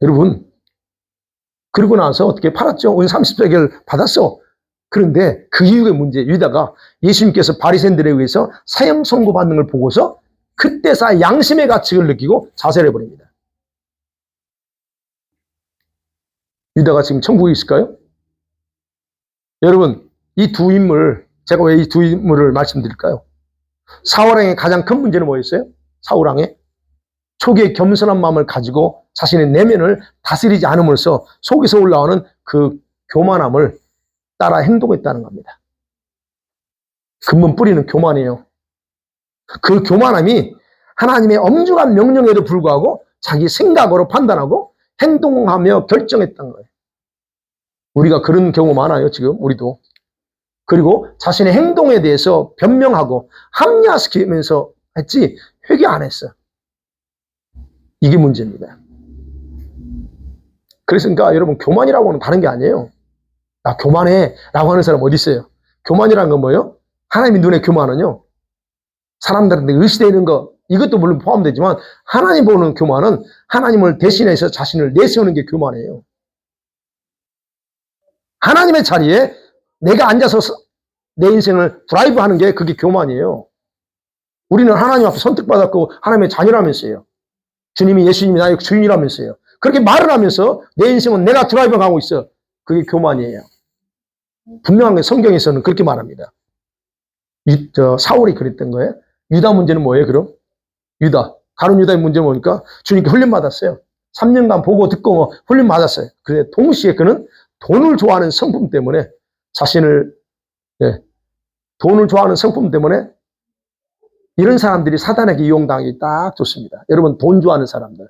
여러분, 그러고 나서 어떻게 팔았죠? 은 30세겔 받았어. 그런데 그 이후의 문제, 유다가 예수님께서 바리새인들에 의해서 사형 선고받는 걸 보고서 그때서야 양심의 가책을 느끼고 자살해 버립니다. 유다가 지금 천국에 있을까요? 여러분, 이 두 인물, 제가 왜 이 두 인물을 말씀드릴까요? 사울왕의 가장 큰 문제는 뭐였어요? 사울왕의 초기에 겸손한 마음을 가지고 자신의 내면을 다스리지 않음으로써 속에서 올라오는 그 교만함을 따라 행동했다는 겁니다. 근본 뿌리는 교만이에요. 그 교만함이 하나님의 엄중한 명령에도 불구하고 자기 생각으로 판단하고 행동하며 결정했던 거예요. 우리가 그런 경우 많아요, 지금 우리도. 그리고 자신의 행동에 대해서 변명하고 합리화시키면서 했지 회개 안 했어. 이게 문제입니다. 그러니까 여러분 교만이라고 하는 다른 게 아니에요. 나 교만해 라고 하는 사람 어디 있어요? 교만이라는 건 뭐예요? 하나님의 눈에 교만은요, 사람들한테 의시되는 거, 이것도 물론 포함되지만 하나님 보는 교만은 하나님을 대신해서 자신을 내세우는 게 교만이에요. 하나님의 자리에 내가 앉아서 내 인생을 드라이브 하는 게 그게 교만이에요. 우리는 하나님 앞에 선택받았고 하나님의 자녀라면서요. 주님이 예수님이 나의 주인이라면서요. 그렇게 말을 하면서 내 인생은 내가 드라이브 하고 있어. 그게 교만이에요. 분명한 게 성경에서는 그렇게 말합니다. 사울이 그랬던 거예요. 유다 문제는 뭐예요, 그럼? 가룟 유다의 문제는 뭐니까? 주님께 훈련받았어요. 3년간 보고 듣고 훈련받았어요. 그런데 동시에 그는 돈을 좋아하는 성품 때문에 돈을 좋아하는 성품 때문에 이런 사람들이 사단에게 이용당하기 딱 좋습니다. 여러분, 돈 좋아하는 사람들.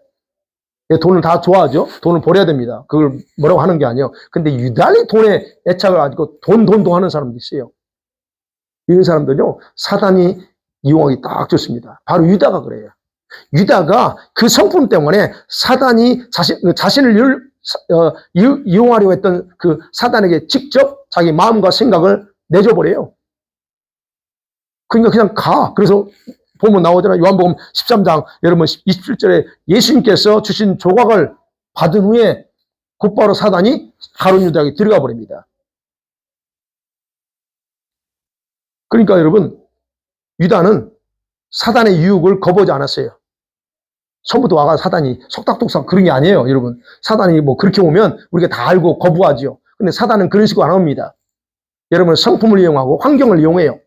돈을 다 좋아하죠? 돈을 버려야 됩니다. 그걸 뭐라고 하는 게 아니에요. 근데 유달리 돈에 애착을 가지고 돈 하는 사람도 있어요. 이런 사람들은요, 사단이 이용하기 딱 좋습니다. 바로 유다가 그래요. 유다가 그 성품 때문에 사단이 자신을 이용하려고 했던 그 사단에게 직접 자기 마음과 생각을 내줘버려요. 그러니까 그냥 가. 그래서 보면 나오잖아요. 요한복음 13장 여러분 27절에 예수님께서 주신 조각을 받은 후에 곧바로 사단이 가룟 유다에게 들어가 버립니다. 그러니까 여러분 유다는 사단의 유혹을 거부하지 않았어요. 처음부터 와가 사단이 속닥속닥 그런 게 아니에요, 여러분. 사단이 뭐 그렇게 오면 우리가 다 알고 거부하지요. 근데 사단은 그런 식으로 안 옵니다. 여러분 성품을 이용하고 환경을 이용해요.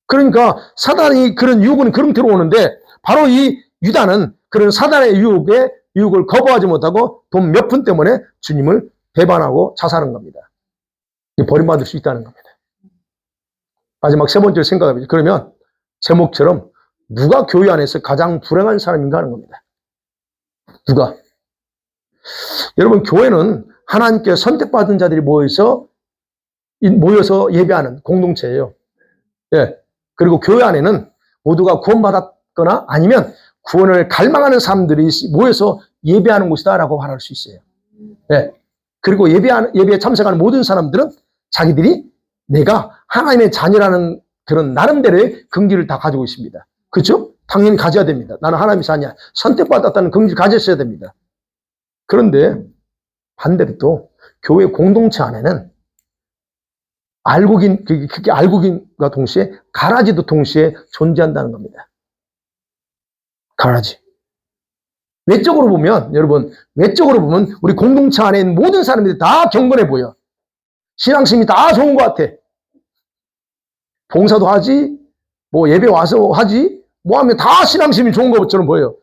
그러니까 사단이 그런 유혹은 그런 데로 오는데 바로 이 유다는 그런 사단의 유혹을 거부하지 못하고 돈 몇 푼 때문에 주님을 배반하고 자살한 겁니다. 버림받을 수 있다는 겁니다. 마지막 세 번째로 생각해보죠. 그러면 제목처럼 누가 교회 안에서 가장 불행한 사람인가 하는 겁니다. 누가? 여러분 교회는 하나님께 선택받은 자들이 모여서 예배하는 공동체예요. 예. 그리고 교회 안에는 모두가 구원받았거나 아니면 구원을 갈망하는 사람들이 모여서 예배하는 곳이다라고 말할 수 있어요. 예. 그리고 예배에 참석하는 모든 사람들은 자기들이 내가 하나님의 자녀라는 그런 나름대로의 긍지를 다 가지고 있습니다. 그렇죠? 당연히 가져야 됩니다. 나는 하나님의 자녀, 선택받았다는 긍지를 가졌어야 됩니다. 그런데 반대로 또 교회 공동체 안에는 그게 알고긴과 동시에 가라지도 동시에 존재한다는 겁니다. 가라지. 외적으로 보면 우리 공동체 안에 있는 모든 사람들이 다 경건해 보여. 신앙심이 다 좋은 것 같아. 봉사도 하지, 뭐 예배 와서 하지, 뭐 하면 다 신앙심이 좋은 것처럼 보여요.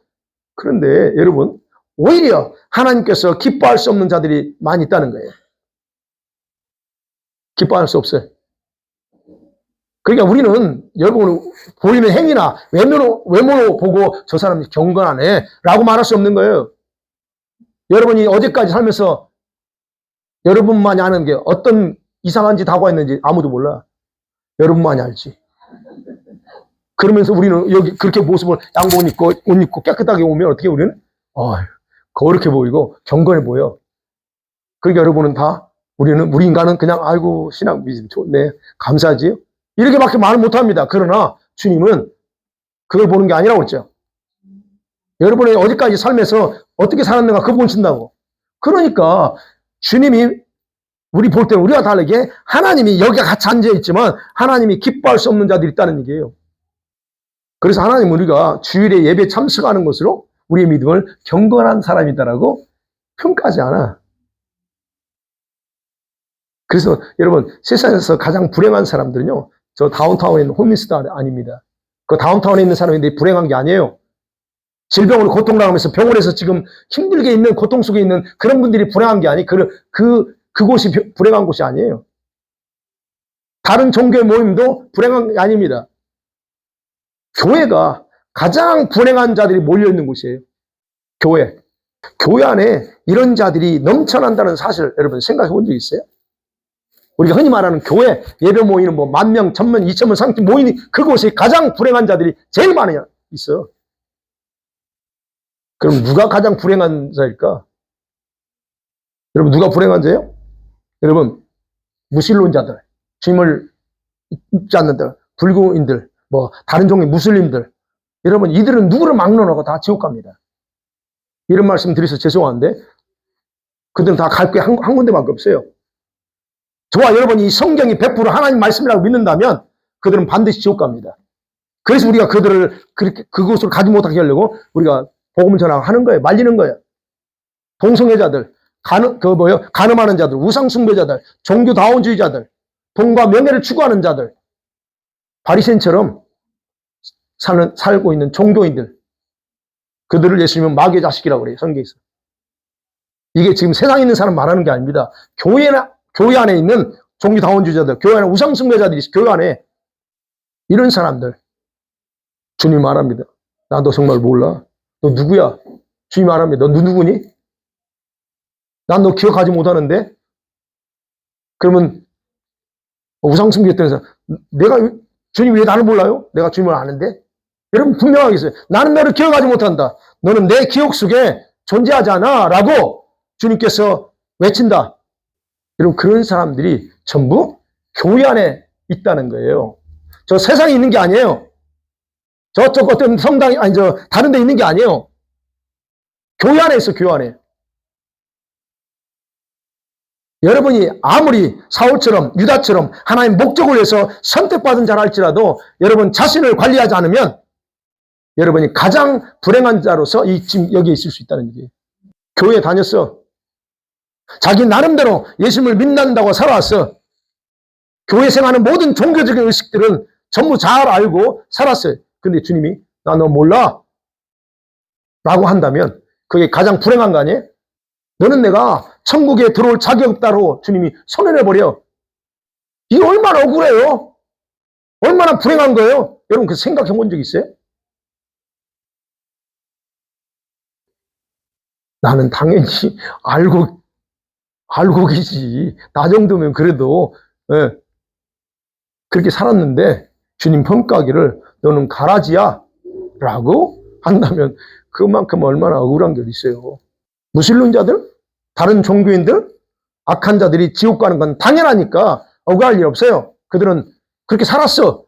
그런데 여러분, 오히려 하나님께서 기뻐할 수 없는 자들이 많이 있다는 거예요. 기뻐할 수 없어요. 그러니까 우리는 여러분 보이는 행위나 외모로 보고 저 사람이 경건하네 라고 말할 수 없는 거예요. 여러분이 어제까지 살면서 여러분만이 아는 게 어떤 이상한 짓 하고 있는지 아무도 몰라. 여러분만이 알지. 그러면서 우리는 여기 그렇게 모습을 양복 입고 옷 입고 깨끗하게 오면 어떻게 우리는 거룩해 보이고 경건해 보여. 그러니까 여러분은 다 우리 인간은 그냥 아이고 신앙 믿음 좋네 감사하지요. 이렇게밖에 말을 못합니다. 그러나 주님은 그걸 보는 게 아니라고 그랬죠. 여러분의 어디까지 삶에서 어떻게 살았는가 그거 보신다고. 그러니까 주님이 우리 볼 때는 우리와 다르게 하나님이 여기가 같이 앉아있지만 하나님이 기뻐할 수 없는 자들이 있다는 얘기예요. 그래서 하나님은 우리가 주일에 예배 참석하는 것으로 우리의 믿음을 경건한 사람이다라고 평가하지 않아. 그래서 여러분 세상에서 가장 불행한 사람들은요. 저 다운타운에 있는 홈리스트 아닙니다. 그 다운타운에 있는 사람인데 불행한 게 아니에요. 질병으로 고통을 당하면서 병원에서 지금 힘들게 있는 고통 속에 있는 그런 분들이 불행한 게 아니 그곳이 불행한 곳이 아니에요. 다른 종교의 모임도 불행한 게 아닙니다. 교회가 가장 불행한 자들이 몰려있는 곳이에요. 교회 안에 이런 자들이 넘쳐난다는 사실 여러분 생각해 본 적 있어요? 우리가 흔히 말하는 교회 예배 모이는 뭐 10,000명, 1,000명, 2,000명, 3,000명 모이는 그곳에 가장 불행한 자들이 제일 많이 있어. 그럼 누가 가장 불행한 자일까? 여러분 누가 불행한 자예요? 여러분 무신론자들, 주님을 믿지 않는 들, 불교인들, 뭐 다른 종의 무슬림들, 여러분 이들은 누구를 막론하고 다 지옥 갑니다. 이런 말씀 드려서 죄송한데 그들은 다 갈 게 한 군데밖에 없어요. 저와 여러분이 이 성경이 100% 하나님 말씀이라고 믿는다면 그들은 반드시 지옥 갑니다. 그래서 우리가 그들을 그곳으로 가지 못하게 하려고 우리가 복음을 전하는 거예요. 말리는 거예요. 동성애자들, 간음하는 자들, 우상숭배자들, 종교다원주의자들, 돈과 명예를 추구하는 자들, 바리새인처럼 살고 있는 종교인들, 그들을 예수님은 마귀의 자식이라고 그래요. 성경에서. 이게 지금 세상에 있는 사람 말하는 게 아닙니다. 교회 안에 있는 종교다원주의자들, 교회 안에 우상숭배자들이 있어요. 교회 안에 이런 사람들 주님 말합니다. 나 너 정말 몰라? 너 누구야? 주님 말합니다. 너 누구니? 난 너 기억하지 못하는데? 그러면 우상숭배했던 사람 주님 왜 나를 몰라요? 내가 주님을 아는데? 여러분 분명하게 있어요. 나는 너를 기억하지 못한다. 너는 내 기억 속에 존재하지 않아 라고 주님께서 외친다. 여러분 그런 사람들이 전부 교회 안에 있다는 거예요. 저 세상에 있는 게 아니에요. 저쪽 어떤 성당이, 아니, 다른 데 있는 게 아니에요. 교회 안에 있어, 교회 안에. 여러분이 아무리 사울처럼, 유다처럼 하나님 목적을 위해서 선택받은 자라 할지라도 여러분 자신을 관리하지 않으면 여러분이 가장 불행한 자로서 지금 여기에 있을 수 있다는 얘기예요. 교회에 다녔어. 자기 나름대로 예수님을 믿는다고 살아왔어. 교회 생활하는 모든 종교적인 의식들은 전부 잘 알고 살았어요. 근데 주님이 나 너 몰라? 라고 한다면 그게 가장 불행한 거 아니에요? 너는 내가 천국에 들어올 자격 없다로 주님이 손해내버려. 이게 얼마나 억울해요? 얼마나 불행한 거예요? 여러분 그 생각해 본 적 있어요? 나는 당연히 알고 계시지. 나 정도면 그래도, 예, 그렇게 살았는데, 주님 평가하기를, 너는 가라지야. 라고 한다면, 그만큼 얼마나 억울한 게 있어요. 무슬림자들, 다른 종교인들, 악한 자들이 지옥 가는 건 당연하니까 억울할 일 없어요. 그들은 그렇게 살았어.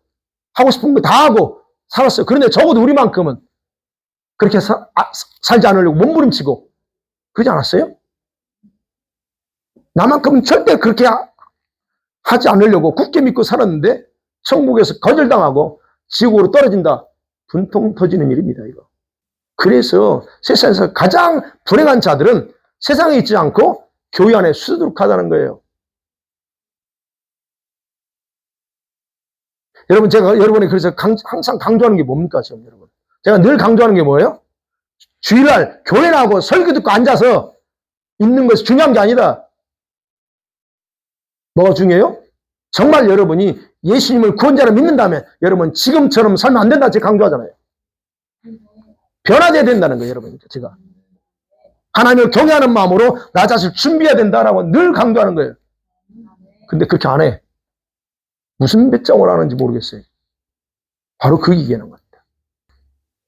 하고 싶은 거 다 하고 살았어요. 그런데 적어도 우리만큼은 그렇게 살지 않으려고 몸부림치고, 그러지 않았어요? 나만큼은 절대 그렇게 하지 않으려고 굳게 믿고 살았는데 천국에서 거절당하고 지옥으로 떨어진다. 분통 터지는 일입니다, 이거. 그래서 세상에서 가장 불행한 자들은 세상에 있지 않고 교회 안에 수두룩하다는 거예요. 여러분, 제가 여러분이 그래서 항상 강조하는 게 뭡니까, 지금 여러분? 제가 늘 강조하는 게 뭐예요? 주일날 교회 나오고 설교 듣고 앉아서 있는 것이 중요한 게 아니다. 뭐가 중요해요? 정말 여러분이 예수님을 구원자로 믿는다면 여러분 지금처럼 살면 안 된다 제가 강조하잖아요. 변화돼야 된다는 거예요, 여러분. 제가 하나님을 경외하는 마음으로 나 자신을 준비해야 된다라고 늘 강조하는 거예요. 근데 그렇게 안 해. 무슨 배짱을 하는지 모르겠어요. 바로 그 얘기하는 겁니다.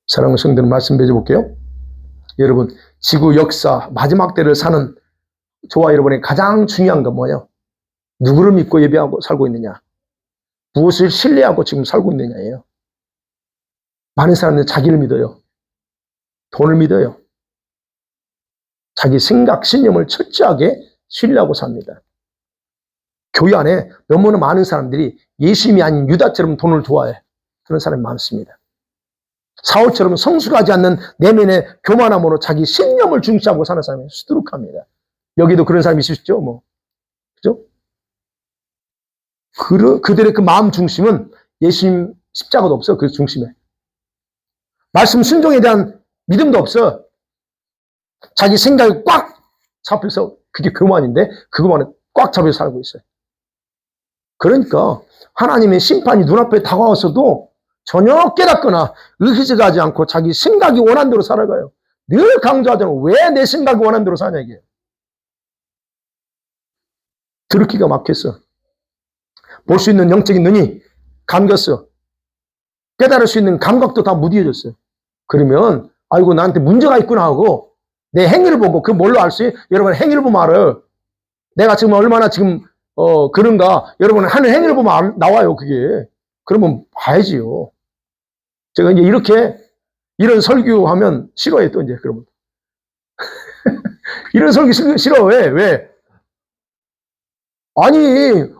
사랑하는 성도들 말씀 맺어볼게요. 여러분 지구 역사 마지막 때를 사는 저와 여러분의 가장 중요한 건 뭐예요? 누구를 믿고 예배하고 살고 있느냐? 무엇을 신뢰하고 지금 살고 있느냐예요. 많은 사람들은 자기를 믿어요. 돈을 믿어요. 자기 생각, 신념을 철저하게 신뢰하고 삽니다. 교회 안에 너무나 많은 사람들이 예수님이 아닌 유다처럼 돈을 좋아해. 그런 사람이 많습니다. 사울처럼 성숙하지 않는 내면의 교만함으로 자기 신념을 중시하고 사는 사람이 수두룩합니다. 여기도 그런 사람이 있으시죠? 뭐. 그죠? 그들의 그 마음 중심은 예수님 십자가도 없어. 그 중심에. 말씀 순종에 대한 믿음도 없어. 자기 생각이 꽉 잡혀서 그게 교만인데 그것만에 꽉 잡혀서 살고 있어요. 그러니까 하나님의 심판이 눈앞에 다가와서도 전혀 깨닫거나 의기적하지 않고 자기 생각이 원하는 대로 살아가요. 늘 강조하잖아요. 왜 내 생각이 원하는 대로 사냐 이게. 들기가 막혔어. 볼 수 있는 영적인 눈이 감겼어. 깨달을 수 있는 감각도 다 무디어졌어요. 그러면 아이고 나한테 문제가 있구나 하고 내 행위를 보고 그 뭘로 알 수 있어요? 여러분 행위를 보면 알아요. 내가 지금 얼마나 지금 그런가 여러분 하는 행위를 보면 나와요 그게. 그러면 봐야지요. 제가 이제 이런 설교하면 싫어해 또 이제 그러면 이런 설교 싫어. 왜? 아니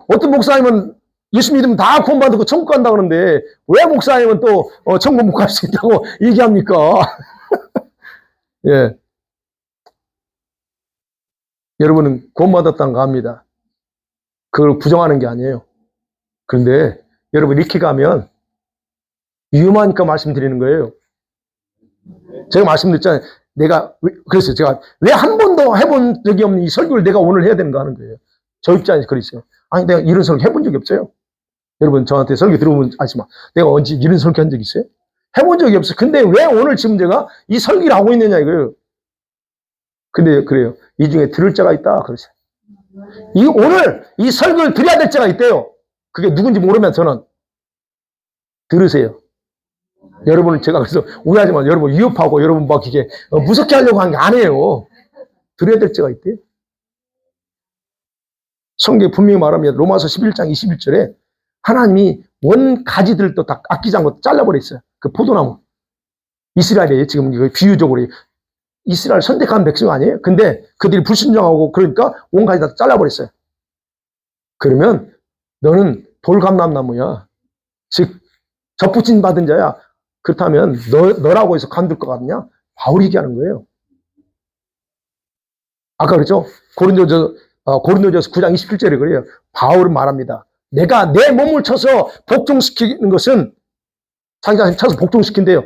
어떤 목사님은 예수 믿으면 다 구원받고 천국 간다 그러는데 왜 목사님은 또 천국 못 갈 수 있다고 얘기합니까? 예. 여러분은 구원받았다는 거 압니다. 그걸 부정하는 게 아니에요. 그런데 여러분 이렇게 가면 위험하니까 말씀드리는 거예요. 제가 말씀드렸잖아요. 그래서 제가 왜 한 번도 해본 적이 없는 이 설교를 내가 오늘 해야 되는가 하는 거예요. 저 입장에서 그랬어요. 아니 내가 이런 설교 해본 적이 없어요. 여러분 저한테 설교 들어보면 아시지만 내가 언제 이런 설교 한 적 있어요? 해본 적이 없어요. 근데 왜 오늘 지금 제가 이 설교를 하고 있느냐 이거예요. 근데 그래요. 이 중에 들을 자가 있다 그러세요. 오늘 이 설교를 드려야 될 자가 있대요. 그게 누군지 모르면 저는 들으세요. 여러분을 제가 그래서 오해하지만 여러분 위협하고 여러분 막 이게 무섭게 하려고 한 게 아니에요. 들어야 될 자가 있대요. 성경에 분명히 말합니다. 로마서 11장 21절에 하나님이 원 가지들도 다 아끼지 않고 잘라버렸어요. 그 포도나무. 이스라엘이 지금 이거 비유적으로 이스라엘 선택한 백성 아니에요? 근데 그들이 불순종하고 그러니까 온가지 다 잘라버렸어요. 그러면 너는 돌감람나무야. 즉 접붙임 받은 자야. 그렇다면 너라고 해서 간둘 것 같냐? 바울이 얘기하는 거예요. 아까 그랬죠? 고린도전서 9장 27절에 그래요. 바울은 말합니다. 내가 내 몸을 쳐서 복종시키는 것은 자기 자신 쳐서 복종시킨대요.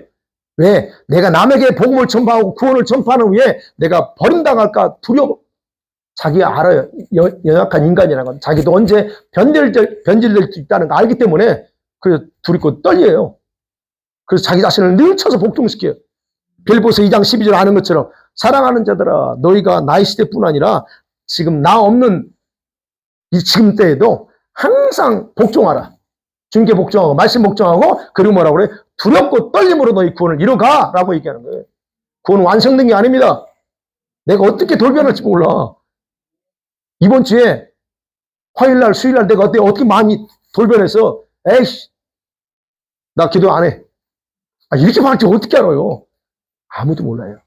왜? 내가 남에게 복음을 전파하고 구원을 전파하는 후에 내가 버림당할까 두려워. 자기가 알아요. 연약한 인간이라는 건. 자기도 언제 변질될 수 있다는 걸 알기 때문에 그래서 두렵고 떨려요. 그래서 자기 자신을 늘 쳐서 복종시켜요. 빌보서 2장 12절 아는 것처럼 사랑하는 자들아 너희가 나이 시대뿐 아니라 지금 나 없는 이 지금 때에도 항상 복종하라. 주님께 복종하고 말씀 복종하고 그리고 뭐라고 그래? 두렵고 떨림으로 너희 구원을 이뤄가 라고 얘기하는 거예요. 구원은 완성된 게 아닙니다. 내가 어떻게 돌변할지 몰라. 이번 주에 화요일날 수요일날 내가 어떻게 마음이 돌변해서 에이씨 나 기도 안 해. 이렇게 말할지 어떻게 알아요? 아무도 몰라요.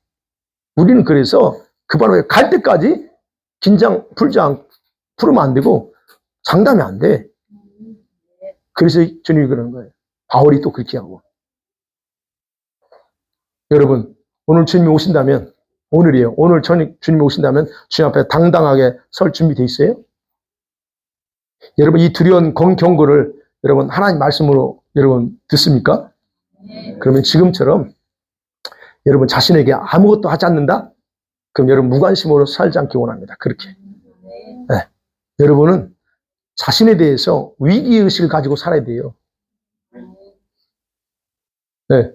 우리는 그래서 그 바로 갈 때까지 긴장 풀으면 안 되고 장담이 안 돼. 그래서 주님이 그러는 거예요. 바울이 또 그렇게 하고. 여러분 오늘 주님이 오신다면 오늘이에요. 오늘 주님이 오신다면 주님 앞에 당당하게 설 준비되어 있어요? 여러분 이 두려운 경고를 여러분 하나님 말씀으로 여러분 듣습니까? 그러면 지금처럼 여러분 자신에게 아무것도 하지 않는다? 그럼 여러분 무관심으로 살지 않기 원합니다. 그렇게. 네. 여러분은 자신에 대해서 위기의식을 가지고 살아야 돼요. 네.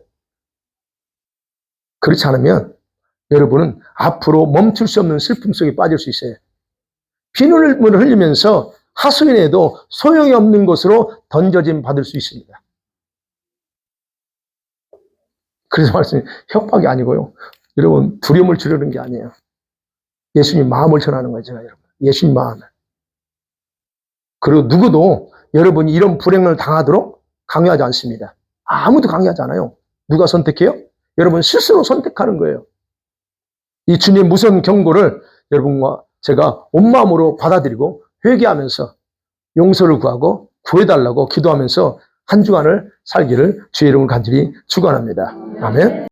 그렇지 않으면 여러분은 앞으로 멈출 수 없는 슬픔 속에 빠질 수 있어요. 피눈물을 흘리면서 하소연해도 소용이 없는 것으로 던져짐 받을 수 있습니다. 그래서 말씀이 협박이 아니고요. 여러분 두려움을 주려는 게 아니에요. 예수님 마음을 전하는 거예요. 제가 여러분. 예수님 마음을. 그리고 누구도 여러분이 이런 불행을 당하도록 강요하지 않습니다. 아무도 강요하지 않아요. 누가 선택해요? 여러분 스스로 선택하는 거예요. 이 주님의 무서운 경고를 여러분과 제가 온 마음으로 받아들이고 회개하면서 용서를 구하고 구해달라고 기도하면서 한 주간을 살기를 주의 이름을 간절히 축원합니다. 아멘.